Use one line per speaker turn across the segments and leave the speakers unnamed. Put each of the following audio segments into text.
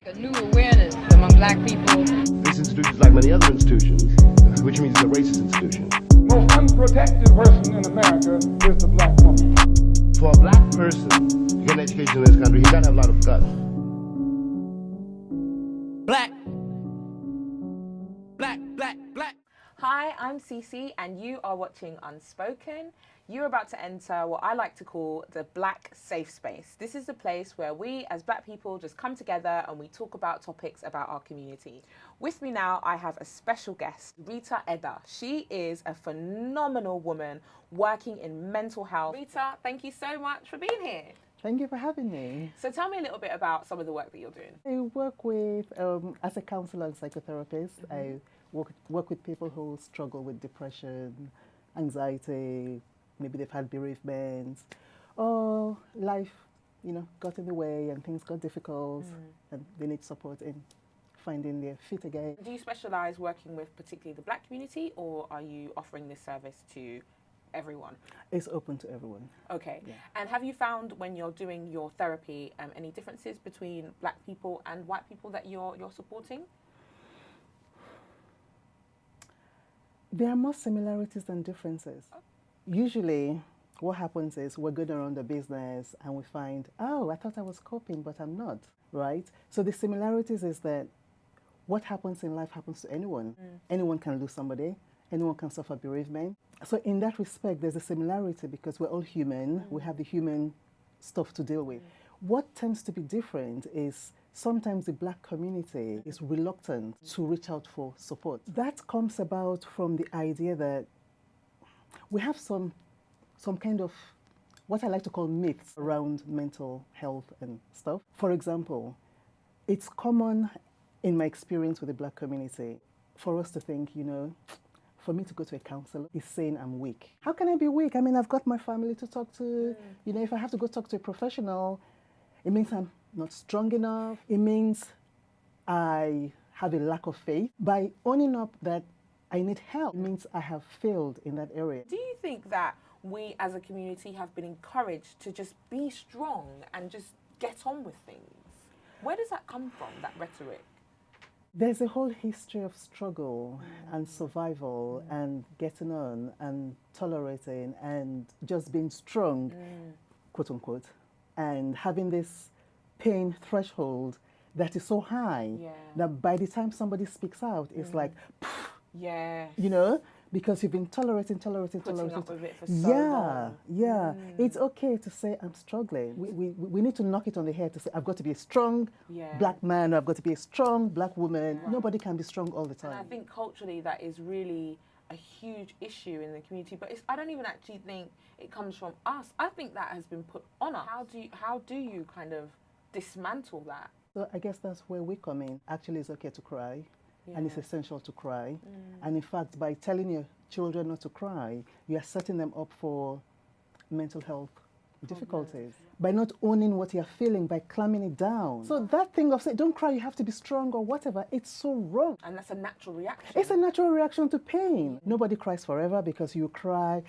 A new awareness among black people.
This institution is like many other institutions, which means it's a racist institution.
The most unprotected person in America is the black woman.
For a black person to get an education in this country, he's got to have a lot of guts.
Black.
Hi, I'm CICI and you are watching Unspoken. You're about to enter what I like to call the Black safe space. This is the place where we as black people just come together and we talk about topics about our community. With me now, I have a special guest, Rita Edah. She is a phenomenal woman working in mental health. Rita, thank you so much for being here.
Thank you for having me.
So tell me a little bit about some of the work that you're doing.
I work with, as a counselor and psychotherapist, I work with people who struggle with depression, anxiety, maybe they've had bereavements, or life, got in the way and things got difficult and they need support in finding their feet again.
Do you specialise working with particularly the black community, or are you offering this service to everyone?
It's open to everyone.
Okay.
Yeah.
And have you found when you're doing your therapy any differences between black people and white people that you're supporting?
There are more similarities than differences. Usually what happens is we're going around the business and we find, oh, I thought I was coping, but I'm not, right? So the similarities is that what happens in life happens to anyone. Anyone can lose somebody. Anyone can suffer bereavement. So in that respect, there's a similarity because we're all human. We have the human stuff to deal with. What tends to be different is sometimes the black community is reluctant to reach out for support. That comes about from the idea that we have some kind of what I like to call myths around mental health and stuff. For example, it's common in my experience with the black community for us to think, for me to go to a counselor is saying I'm weak. How can I be weak? I mean, I've got my family to talk to. If I have to go talk to a professional, it means I'm not strong enough. It means I have a lack of faith. By owning up that I need help, it means I have failed in that area.
Do you think that we as a community have been encouraged to just be strong and just get on with things? Where does that come from, that rhetoric?
There's a whole history of struggle and survival and getting on and tolerating and just being strong, quote unquote, and having this pain threshold that is so high that by the time somebody speaks out, it's like, because you've been tolerating.
Putting up with it for so long.
It's okay to say I'm struggling. We need to knock it on the head to say I've got to be a strong black man, or I've got to be a strong black woman. Right. Nobody can be strong all the time.
And I think culturally that is really a huge issue in the community, but I don't even actually think it comes from us. I think that has been put on us. How do you kind of dismantle that?
So I guess that's where we come in. Actually, it's okay to cry. And it's essential to cry. And in fact, by telling your children not to cry, you are setting them up for mental health difficulties. By not owning what you're feeling, by clamming it down. So that thing of saying, don't cry, you have to be strong or whatever, it's so wrong.
And that's a natural reaction.
It's a natural reaction to pain. Nobody cries forever because you cry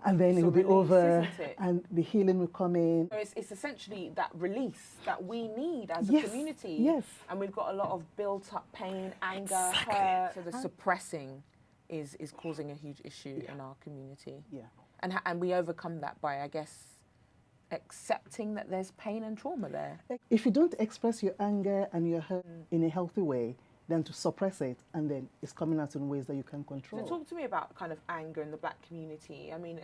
and then it will be over and the healing will come in.
So it's essentially that release that we need as a community.
Yes.
And we've got a lot of built up pain, anger, hurt. So the suppressing is causing a huge issue in our community.
Yeah.
And we overcome that by, I guess, accepting that there's pain and trauma there.
If you don't express your anger and your hurt in a healthy way, then to suppress it, and then it's coming out in ways that you can control.
So talk to me about kind of anger in the black community. I mean,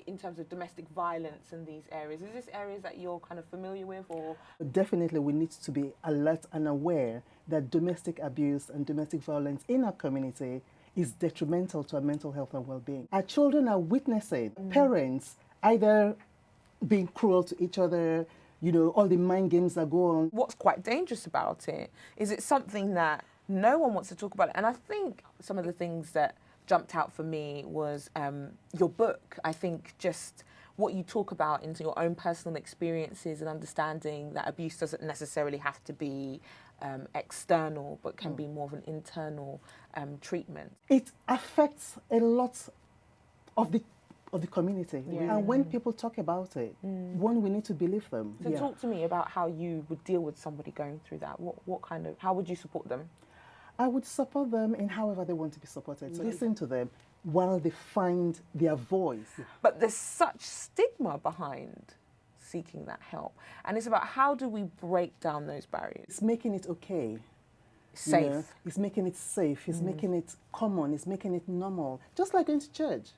in terms of domestic violence in these areas, is this areas that you're kind of familiar with, or?
Definitely we need to be alert and aware that domestic abuse and domestic violence in our community is detrimental to our mental health and well-being. Our children are witnessing parents either being cruel to each other, all the mind games that go on.
What's quite dangerous about it is it's something that no one wants to talk about it. And I think some of the things that jumped out for me was your book. I think just what you talk about into your own personal experiences and understanding that abuse doesn't necessarily have to be external, but can be more of an internal treatment.
It affects a lot of the of the community.
Yeah.
And when people talk about it, one, we need to believe them.
So talk to me about how you would deal with somebody going through that. How would you support them?
I would support them in however they want to be supported. So listen to them while they find their voice.
But there's such stigma behind seeking that help. And it's about how do we break down those barriers?
It's making it okay.
Safe.
You know? It's making it safe. It's making it common. It's making it normal. Just like going to church.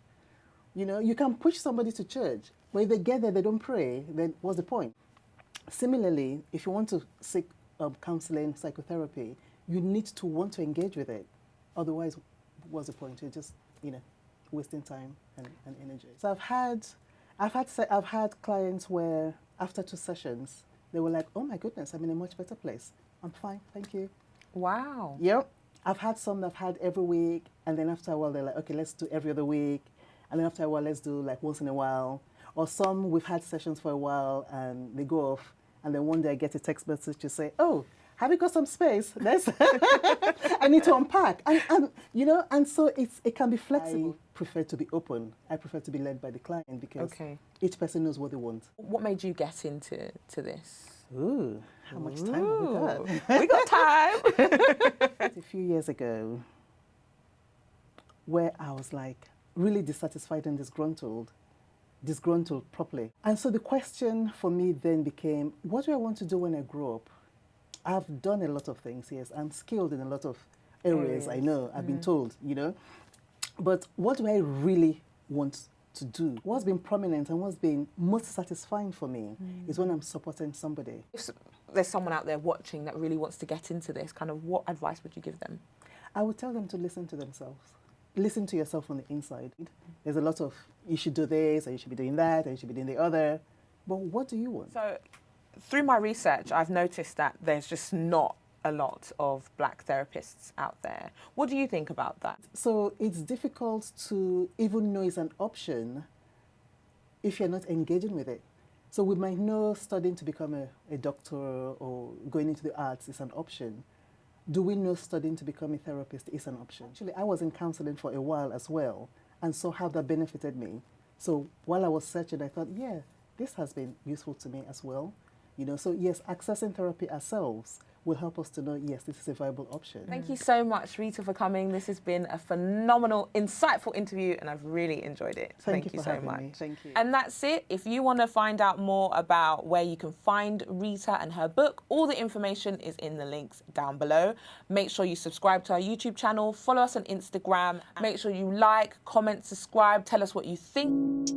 You know, you can push somebody to church, but if they get there, they don't pray, then what's the point? Similarly, if you want to seek counseling, psychotherapy, you need to want to engage with it. Otherwise, what's the point? You're just, you know, wasting time and energy. So I've had clients where after 2 sessions, they were like, oh my goodness, I'm in a much better place. I'm fine, thank you.
Wow.
Yep. I've had some that I've had every week, and then after a while, they're like, okay, let's do every other week. And then after a while, let's do like once in a while. Or some, we've had sessions for a while, and they go off, and then one day I get a text message to say, oh, have you got some space? I need to unpack. And you know, and so it can be flexible. I prefer to be open. I prefer to be led by the client because each person knows what they want.
What made you get into this?
Ooh, how much time have we got?
We got time.
A few years ago, where I was like really dissatisfied and disgruntled properly. And so the question for me then became, what do I want to do when I grow up? I've done a lot of things, yes. I'm skilled in a lot of areas, I know, I've been told, you know. But what do I really want to do? What's been prominent and what's been most satisfying for me is when I'm supporting somebody.
If there's someone out there watching that really wants to get into this, kind of what advice would you give them?
I would tell them to listen to themselves. Listen to yourself from the inside. There's a lot of, you should do this, or you should be doing that, or you should be doing the other. But what do you want?
So through my research, I've noticed that there's just not a lot of black therapists out there. What do you think about that?
So it's difficult to even know it's an option if you're not engaging with it. So we might know studying to become a doctor or going into the arts is an option. Do we know studying to become a therapist is an option? Actually, I was in counseling for a while as well and saw how that benefited me. So while I was searching, I thought, yeah, this has been useful to me as well. You know, so yes, accessing therapy ourselves will help us to know, yes, this is a viable option.
Thank you so much, Rita, for coming. This has been a phenomenal, insightful interview, and I've really enjoyed it.
Thank you
so
for
much.
having me. Thank you.
And that's it. If you want to find out more about where you can find Rita and her book, all the information is in the links down below. Make sure you subscribe to our YouTube channel, follow us on Instagram. Make sure you like, comment, subscribe, tell us what you think.